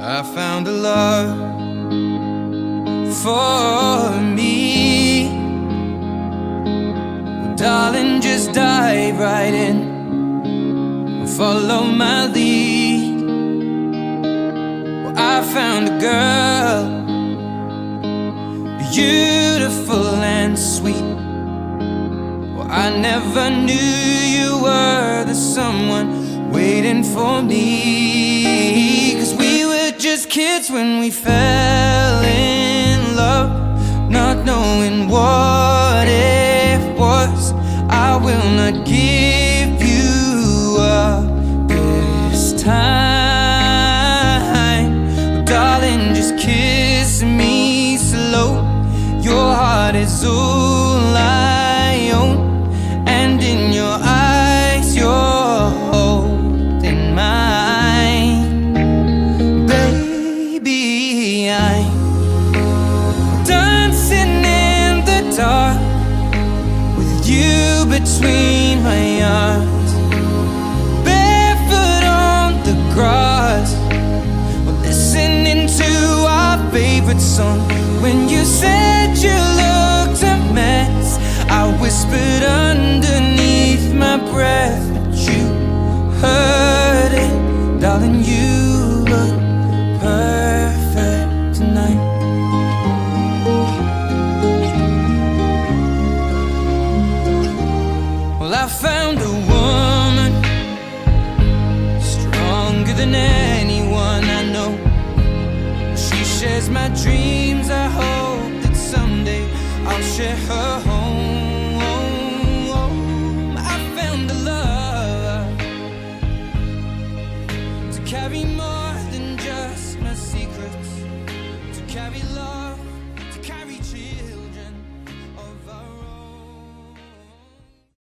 I found a love for me. Well, darling, just dive right in and follow my lead. Well, I found a girl, beautiful and sweet. Well, I never knew you were the someone waiting for me. 'Cause we were just kids when we fell in love, not knowing what it was. I will not give you up this time. Oh, darling, just kiss me slow. Your heart is all I own, and in your eyes you're holding mine. Baby, I'm dancing in the dark with you between my arms, barefoot on the grass. We're listening to our favorite song. When you said you looked a mess, I whispered underneath my breath, but you heard it. Darling, you look perfect tonight. Well, I found a woman stronger than anyone I know. She shares my dreams. I hope that someday I'll share her home. I found a love to carry more